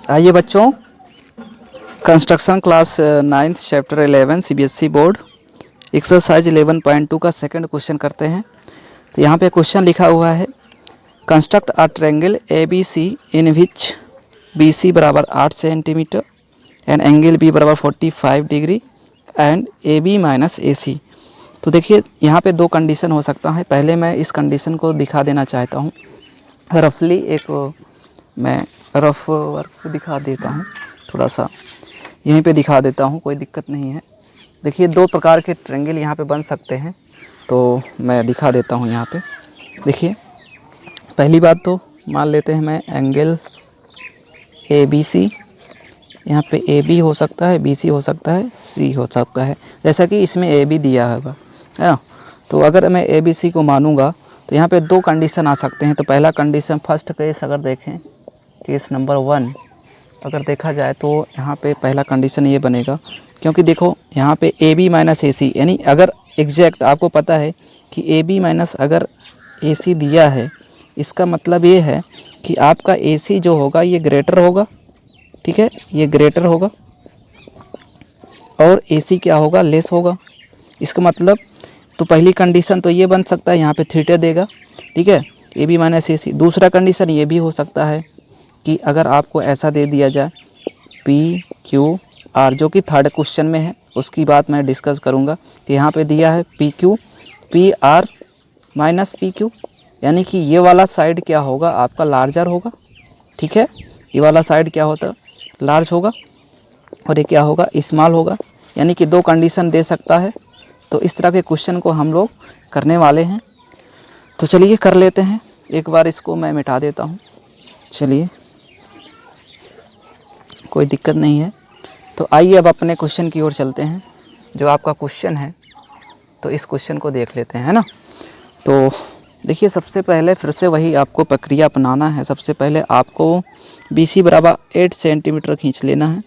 आइए बच्चों, construction class 9th chapter 11 CBSE board exercise 11.2 का सेकंड क्वेश्चन करते हैं। तो यहाँ पे क्वेश्चन लिखा हुआ है, construct a triangle A B C in which B C बराबर 8 सेंटीमीटर एंड एंगल बी बराबर 45 degree and A B minus A C. तो देखिए यहाँ पे दो कंडीशन हो सकता है। पहले मैं इस कंडीशन को दिखा देना चाहता हूँ रफली, एक मैं रफ वर्क दिखा देता हूँ, थोड़ा सा यहीं पे दिखा देता हूँ, कोई दिक्कत नहीं है। देखिए दो प्रकार के ट्रायंगल यहाँ पे बन सकते हैं, तो मैं दिखा देता हूँ यहाँ पे। देखिए पहली बात तो मान लेते हैं मैं एंगल ए बी सी, यहाँ पे ए बी हो सकता है, बी सी हो सकता है, सी हो सकता है, जैसा कि इसमें ए बी दिया होगा, है ना। तो अगर मैं ए बी सी को मानूंगा तो यहाँ पे दो कंडीशन आ सकते हैं। तो पहला कंडीशन, फर्स्ट केस अगर देखें, केस नंबर 1 अगर देखा जाए तो यहाँ पे पहला कंडीशन ये बनेगा, क्योंकि देखो यहाँ पे ए बी माइनस ए सी, यानी अगर एग्जैक्ट आपको पता है कि ए बी माइनस अगर ए सी दिया है, इसका मतलब ये है कि आपका ए सी जो होगा ये ग्रेटर होगा, ठीक है, ये ग्रेटर होगा और ए सी क्या होगा, लेस होगा। इसका मतलब तो पहली कंडीशन तो ये बन सकता है, यहाँ पे थीटा देगा, ठीक है, ए बी माइनस ए सी। दूसरा कंडीशन ये भी हो सकता है कि अगर आपको ऐसा दे दिया जाए पी क्यू आर, जो कि थर्ड क्वेश्चन में है, उसकी बात मैं डिस्कस करूँगा। कि यहाँ पे दिया है P Q P R minus P Q, यानी कि ये वाला साइड क्या होगा, आपका लार्जर होगा, ठीक है, ये वाला साइड क्या होता है, लार्ज होगा, और ये क्या होगा, स्मॉल होगा। यानी कि दो कंडीशन दे सकता है। तो इस तरह के क्वेश्चन को हम लोग करने वाले हैं। तो चलिए कर लेते हैं, एक बार इसको मैं मिटा देता हूँ। चलिए, कोई दिक्कत नहीं है। तो आइए अब अपने क्वेश्चन की ओर चलते हैं। जो आपका क्वेश्चन है तो इस क्वेश्चन को देख लेते हैं, है ना। तो देखिए सबसे पहले फिर से वही आपको प्रक्रिया अपनाना है। सबसे पहले आपको बी सी बराबर 8 सेंटीमीटर खींच लेना है।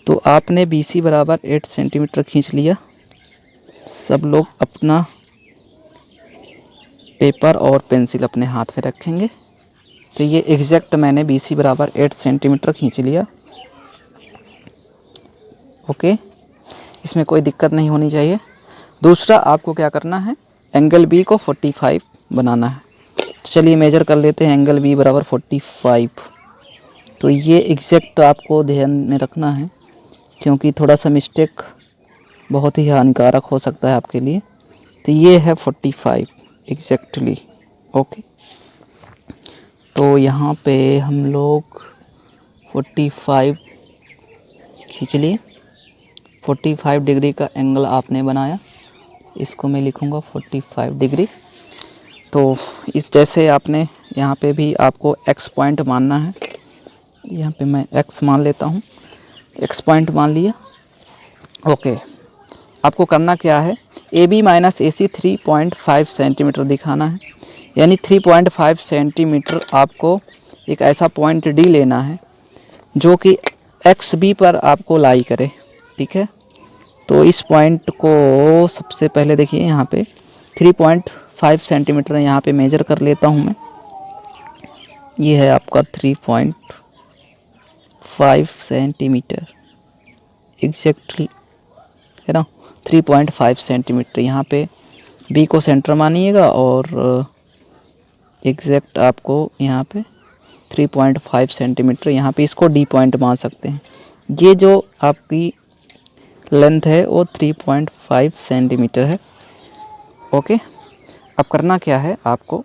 तो आपने बी सी बराबर 8 सेंटीमीटर खींच लिया। सब लोग अपना पेपर और पेंसिल अपने हाथ में रखेंगे। तो ये एग्जैक्ट मैंने बी सी बराबर 8 सेंटीमीटर खींच लिया। ओके, इसमें कोई दिक्कत नहीं होनी चाहिए। दूसरा आपको क्या करना है, एंगल बी को 45 बनाना है। तो चलिए मेजर कर लेते हैं, एंगल बी बराबर 45। तो ये एग्जैक्ट आपको ध्यान में रखना है, क्योंकि थोड़ा सा मिस्टेक बहुत ही हानिकारक हो सकता है आपके लिए। तो ये है 45 एग्जैक्टली। ओके, तो यहाँ पे हम लोग 45 खींच लिए। 45 डिग्री का एंगल आपने बनाया, इसको मैं लिखूँगा 45 डिग्री। तो इस जैसे आपने यहाँ पे भी आपको एक्स पॉइंट मानना है। यहाँ पे मैं एक्स मान लेता हूँ, एक्स पॉइंट मान लिया। ओके, आपको करना क्या है, A B minus A C 3.5 centimetre दिखाना है। यानी 3.5 सेंटीमीटर आपको एक ऐसा पॉइंट डी लेना है जो कि एक्स बी पर आपको लाई करे, ठीक है। तो इस पॉइंट को सबसे पहले देखिए यहाँ पे 3.5 सेंटीमीटर यहाँ पे मेजर कर लेता हूँ मैं। ये है आपका 3.5 सेंटीमीटर एग्जैक्टली, है ना। 3.5 सेंटीमीटर यहाँ पे बी को सेंटर मानिएगा और एग्जैक्ट आपको यहाँ पे 3.5 सेंटीमीटर, यहाँ पे इसको डी पॉइंट मान सकते हैं। ये जो आपकी लेंथ है वो 3.5 सेंटीमीटर है। ओके, अब करना क्या है आपको,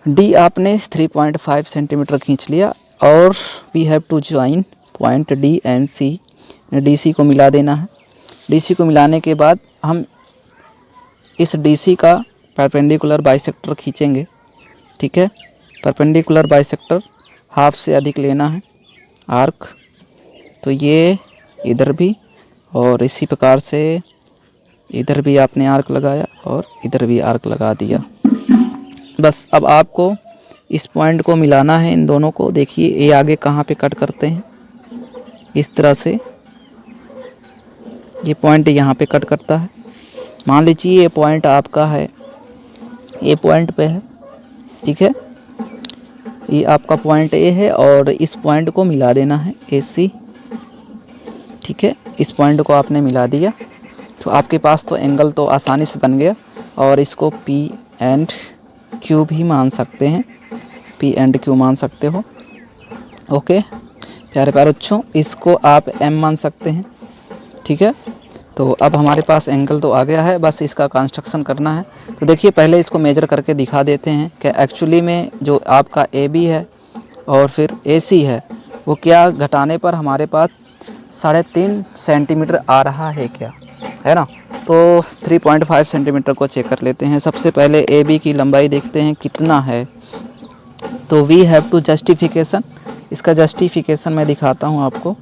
डी आपने 3.5 सेंटीमीटर खींच लिया और we have to join point D and C. D C को मिला देना है। डी सी को मिलाने के बाद हम इस डी सी का परपेंडिकुलर बाइसेक्टर खींचेंगे, ठीक है। परपेंडिकुलर बाइसेक्टर हाफ से अधिक लेना है आर्क। तो ये इधर भी और इसी प्रकार से इधर भी आपने आर्क लगाया और इधर भी आर्क लगा दिया। बस अब आपको इस पॉइंट को मिलाना है इन दोनों को। देखिए ये आगे कहाँ पे कट करते हैं, इस तरह से ये पॉइंट यहाँ पे कट करता है। मान लीजिए ये पॉइंट आपका है, ये पॉइंट पे है, ठीक है। ये आपका पॉइंट ए है और इस पॉइंट को मिला देना है ए सी, ठीक है। इस पॉइंट को आपने मिला दिया तो आपके पास तो एंगल तो आसानी से बन गया। और इसको पी एंड क्यू भी मान सकते हैं, पी एंड क्यू मान सकते हो। ओके प्यारे प्यारे बच्चों, इसको आप एम मान सकते हैं, ठीक है। तो अब हमारे पास एंगल तो आ गया है, बस इसका कंस्ट्रक्शन करना है। तो देखिए पहले इसको मेजर करके दिखा देते हैं कि एक्चुअली में जो आपका ए बी है और फिर ए सी है वो क्या घटाने पर हमारे पास 3.5 सेंटीमीटर आ रहा है क्या, है ना। तो 3.5 सेंटीमीटर को चेक कर लेते हैं। सबसे पहले ए बी की लंबाई देखते हैं कितना है। तो वी हैव टू जस्टिफिकेशन, इसका जस्टिफिकेशन मैं दिखाता हूँ आपको,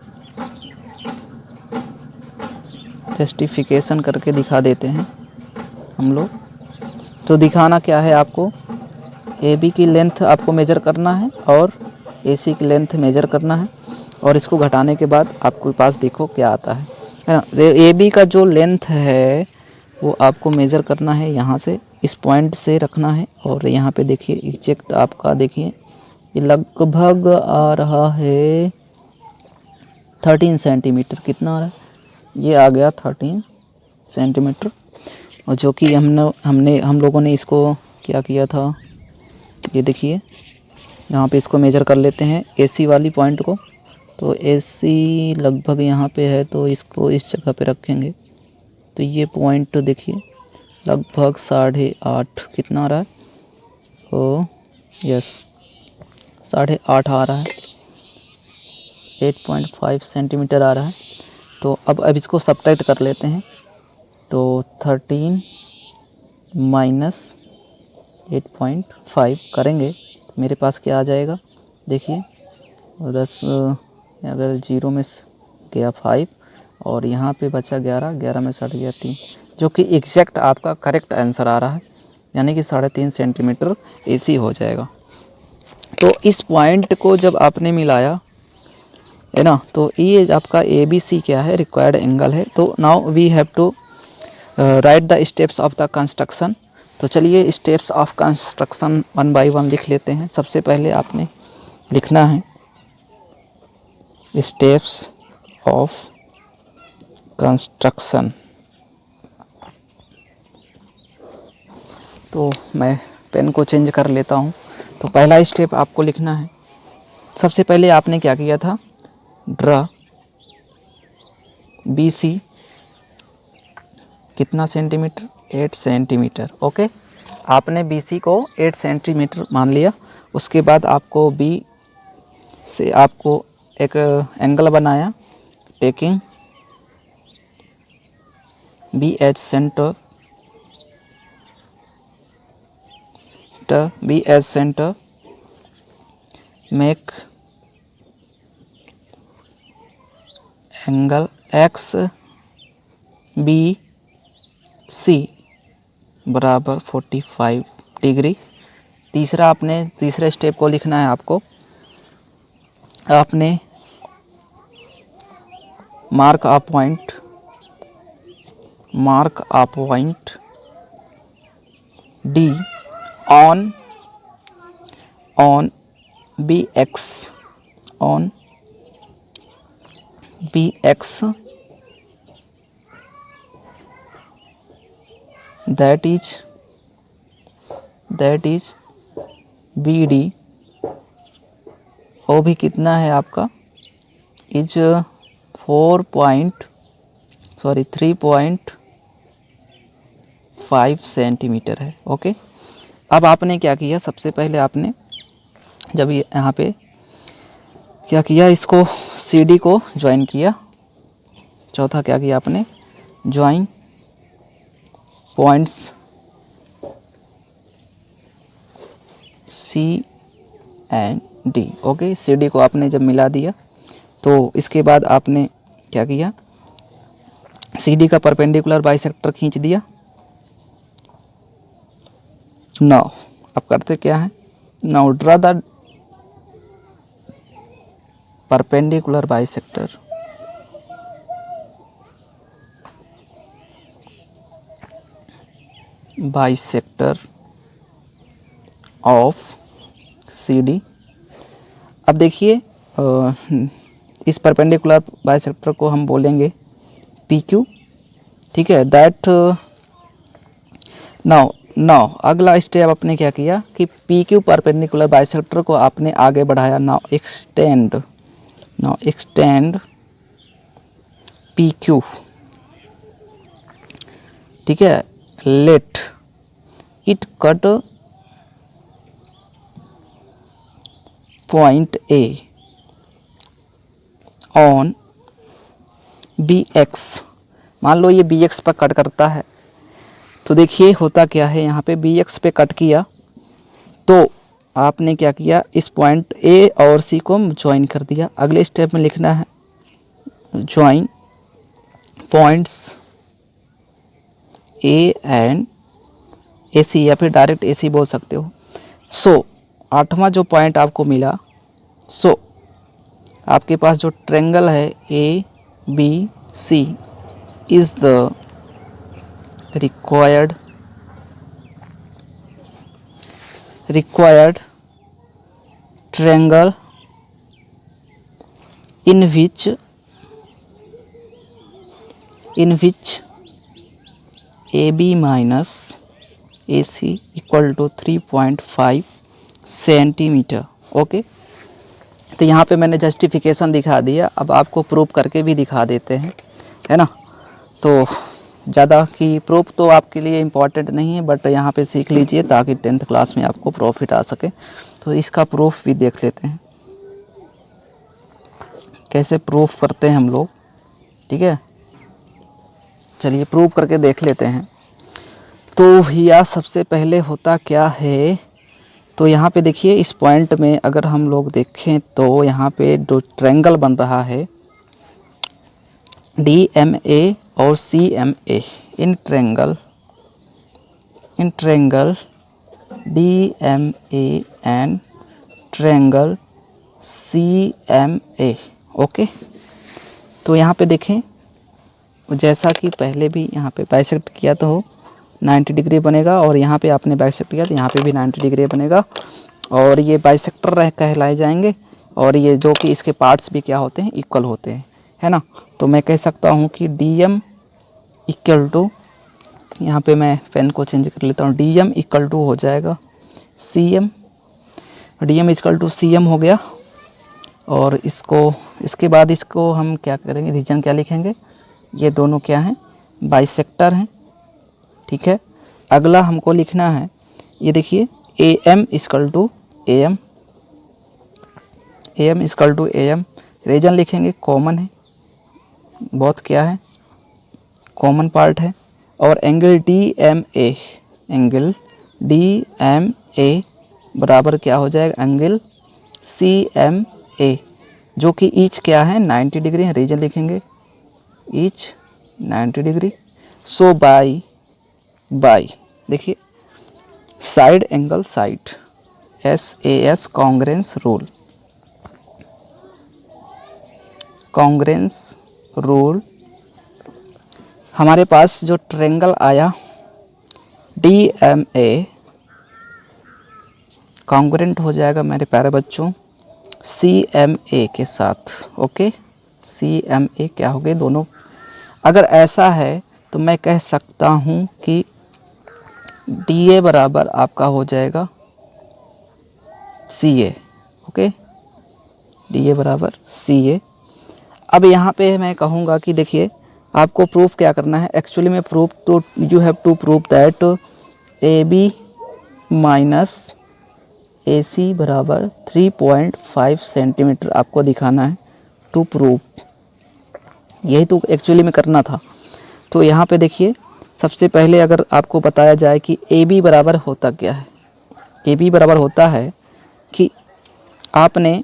जस्टिफिकेशन करके दिखा देते हैं हम लोग। तो दिखाना क्या है आपको, ए बी की लेंथ आपको मेजर करना है और ए सी की लेंथ मेजर करना है और इसको घटाने के बाद आपके पास देखो क्या आता है ना। ए बी का जो लेंथ है वो आपको मेज़र करना है, यहाँ से इस पॉइंट से रखना है और यहाँ पे देखिए एग्जैक्ट आपका देखिए ये लगभग आ रहा है 13 सेंटीमीटर। कितना आ रहा है, ये आ गया 13 सेंटीमीटर। और जो कि हम लोगों ने इसको क्या किया था, ये देखिए यहाँ पे इसको मेजर कर लेते हैं एसी वाली पॉइंट को। तो एसी लगभग यहाँ पे है तो इसको इस जगह पे रखेंगे। तो ये पॉइंट तो देखिए लगभग 8.5 कितना आ रहा है, ओ यस 8.5 आ रहा है, 8.5 सेंटीमीटर आ रहा है। तो अब इसको सब्ट्रैक्ट कर लेते हैं। तो 13 माइनस 8.5 करेंगे तो मेरे पास क्या आ जाएगा, देखिए 10 अगर 0 में गया 5 और यहाँ पे बचा 11 में सट गया 3, जो कि एग्जैक्ट आपका करेक्ट आंसर आ रहा है, यानी कि 3.5 सेंटीमीटर एसी हो जाएगा। तो इस पॉइंट को जब आपने मिलाया है ना, तो ये आपका ए बी सी क्या है, रिक्वायर्ड एंगल है। तो now we have to write the steps of the construction. तो चलिए स्टेप्स ऑफ कंस्ट्रक्शन 1 बाय 1 लिख लेते हैं। सबसे पहले आपने लिखना है स्टेप्स ऑफ कंस्ट्रक्शन। तो मैं पेन को चेंज कर लेता हूँ। तो पहला स्टेप आपको लिखना है, सबसे पहले आपने क्या किया था, ड्रा बी सी कितना सेंटीमीटर, 8 सेंटीमीटर। ओके आपने बी सी को 8 सेंटीमीटर मान लिया। उसके बाद आपको बी से आपको एक एंगल बनाया, taking B H centre, B H centre make angle X B C बराबर 45 डिग्री। तीसरा आपने तीसरे स्टेप को लिखना है आपको, आपने mark a point D on B X that is B D. वो भी कितना है आपका, इज 3.5 सेंटीमीटर है। ओके अब आपने क्या किया, सबसे पहले आपने जब ये यहाँ पे क्या किया, इसको सी डी को ज्वाइन किया। चौथा क्या किया आपने, join points C and D. Okay C D को आपने जब मिला दिया तो इसके बाद आपने क्या किया, सी डी का परपेंडिकुलर बाइसेक्टर खींच दिया। नाउ अब करते क्या है, now draw the perpendicular bisector of C D अब देखिए इस परपेंडिकुलर बाइसेक्टर को हम बोलेंगे पी क्यू, ठीक है। दैट नाउ अगला स्टेप आपने क्या किया कि पी क्यू परपेंडिकुलर बाइसेक्टर को आपने आगे बढ़ाया। नाउ एक्सटेंड पी क्यू, ठीक है। Let it cut point A on B X. मान लो ये बी एक्स पर कट करता है, तो देखिए होता क्या है, यहाँ पे बी एक्स पे कट किया तो आपने क्या किया, इस पॉइंट ए और सी को ज्वाइन कर दिया। अगले स्टेप में लिखना है ज्वाइन पॉइंट्स ए एंड ए सी, या फिर डायरेक्ट ए सी बोल सकते हो। सो आठवां जो पॉइंट आपको मिला, सो आपके पास जो ट्रेंगल है A B C is the required triangle in which AB minus AC equal to 3.5 centimetre. Okay, तो यहाँ पे मैंने जस्टिफिकेशन दिखा दिया, अब आपको प्रूफ करके भी दिखा देते हैं, है ना। तो ज़्यादा की प्रूफ तो आपके लिए इम्पॉर्टेंट नहीं है, बट यहाँ पे सीख लीजिए ताकि 10th क्लास में आपको प्रॉफिट आ सके। तो इसका प्रूफ भी देख लेते हैं, कैसे प्रूफ करते हैं हम लोग, ठीक है। चलिए प्रूफ करके देख लेते हैं। तो भैया सबसे पहले होता क्या है, तो यहाँ पे देखिए इस पॉइंट में अगर हम लोग देखें तो यहाँ पे जो ट्रायंगल बन रहा है DMA और CMA, in triangle DMA and triangle CMA। Okay, तो यहाँ पे देखें जैसा कि पहले भी यहाँ पे बाइसेक्ट किया तो 90 डिग्री बनेगा, और यहाँ पे आपने बाइसेक्ट किया तो यहाँ पे भी 90 डिग्री बनेगा, और ये बाइसेक्टर कहलाए जाएंगे। और ये जो कि इसके पार्ट्स भी क्या होते हैं, इक्वल होते हैं, है ना। तो मैं कह सकता हूँ कि DM इक्वल टू, यहाँ पे मैं पेन को चेंज कर लेता हूँ, DM इक्वल टू हो जाएगा CM, DM equal to CM हो गया। और इसके बाद इसको हम क्या करेंगे, रीजन क्या लिखेंगे, ये दोनों क्या हैं, बाइसेक्टर हैं, ठीक है। अगला हमको लिखना है, ये देखिए AM equal to AM, AM equal to AM, reason लिखेंगे, कॉमन है, बहुत क्या है, कॉमन पार्ट है। और एंगल DMA बराबर क्या हो जाएगा, एंगल CMA, जो कि ईच क्या है, 90 डिग्री है, रीजन लिखेंगे ईच 90 डिग्री। सो बाई देखिए side angle side, SAS congruence rule हमारे पास जो ट्रायंगल आया DMA कॉन्ग्रेंट हो जाएगा मेरे प्यारे बच्चों CMA के साथ। ओके, CMA क्या हो गए दोनों। अगर ऐसा है तो मैं कह सकता हूँ कि DA बराबर आपका हो जाएगा CA। ओके, DA बराबर CA। अब यहाँ पे मैं कहूँगा कि देखिए आपको प्रूफ क्या करना है, एक्चुअली में प्रूफ तो you have to prove that AB minus AC बराबर 3.5 सेंटीमीटर आपको दिखाना है टू प्रूव, यही तो एक्चुअली में करना था। तो यहाँ पे देखिए सबसे पहले अगर आपको बताया जाए कि AB बराबर होता क्या है, AB बराबर होता है कि आपने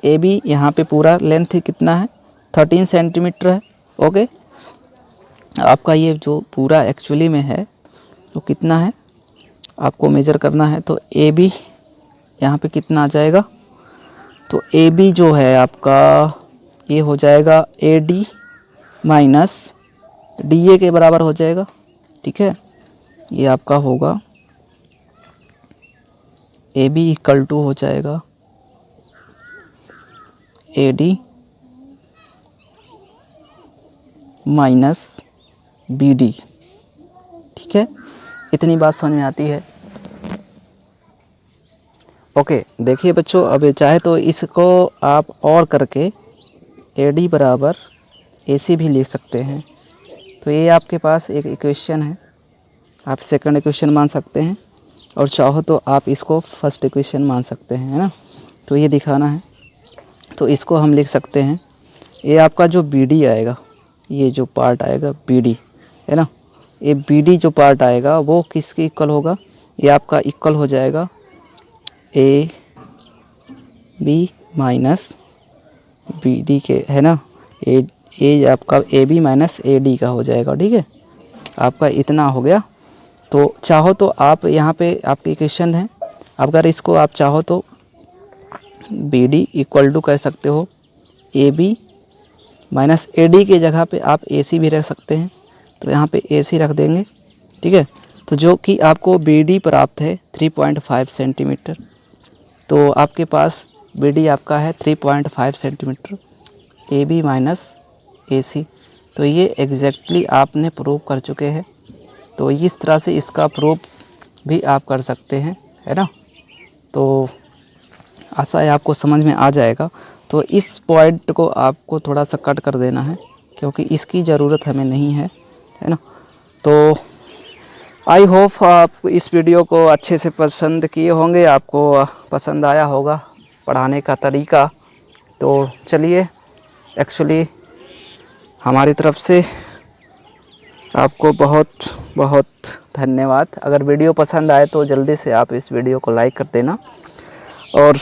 AB यहाँ पे पूरा लेंथ कितना है 13 सेंटीमीटर है। ओके, आपका ये जो पूरा एक्चुअली में है तो कितना है आपको मेज़र करना है, तो AB यहाँ पे कितना आ जाएगा, तो AB जो है आपका ये हो जाएगा AD माइनस DA के बराबर हो जाएगा, ठीक है। ये आपका होगा AB इक्वल टू हो जाएगा AD माइनस BD। ठीक है, इतनी बात समझ में आती है। ओके, देखिए बच्चों, अब चाहे तो इसको आप और करके AD बराबर AC भी लिख सकते हैं। तो ये आपके पास एक इक्वेशन है, आप सेकंड इक्वेशन मान सकते हैं, और चाहो तो आप इसको फर्स्ट इक्वेशन मान सकते हैं, है ना। तो ये दिखाना है, तो इसको हम लिख सकते हैं, ये आपका जो BD आएगा, ये जो पार्ट आएगा BD, है ना, ये BD जो पार्ट आएगा वो किसके इक्वल होगा, ये आपका इक्वल हो जाएगा AB माइनस BD के, है ना। ये आपका AB माइनस AD का हो जाएगा। ठीक है, आपका इतना हो गया। तो चाहो तो आप यहाँ पे आपकी इक्वेशन है, अगर इसको आप चाहो तो BD इक्वल टू कर सकते हो AB माइनस AD के जगह पे आप AC भी रख सकते हैं। तो यहाँ पे AC रख देंगे। ठीक है, तो जो कि आपको BD प्राप्त है 3.5 सेंटीमीटर। तो आपके पास BD आपका है 3.5 सेंटीमीटर, AB माइनस AC। तो ये एग्जैक्टली आपने प्रूव कर चुके हैं। तो इस तरह से इसका प्रूफ भी आप कर सकते हैं, है ना। तो आशा है आपको समझ में आ जाएगा। तो इस पॉइंट को आपको थोड़ा सा कट कर देना है, क्योंकि इसकी ज़रूरत हमें नहीं है ना। तो आई होप आप इस वीडियो को अच्छे से पसंद किए होंगे, आपको पसंद आया होगा पढ़ाने का तरीका। तो चलिए, एक्चुअली हमारी तरफ से आपको बहुत बहुत धन्यवाद। अगर वीडियो पसंद आए तो जल्दी से आप इस वीडियो को लाइक कर देना, और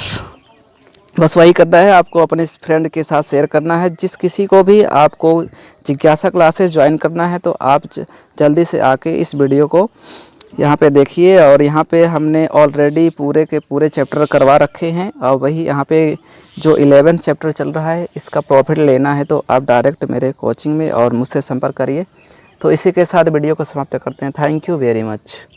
बस वही करना है, आपको अपने फ्रेंड के साथ शेयर करना है। जिस किसी को भी आपको जिज्ञासा क्लासेस ज्वाइन करना है तो आप जल्दी से आके इस वीडियो को यहाँ पे देखिए। और यहाँ पे हमने ऑलरेडी पूरे के पूरे चैप्टर करवा रखे हैं, और वही यहाँ पे जो 11 चैप्टर चल रहा है इसका प्रॉफिट लेना है तो आप डायरेक्ट मेरे कोचिंग में और मुझसे संपर्क करिए। तो इसी के साथ वीडियो को समाप्त करते हैं। Thank you very much.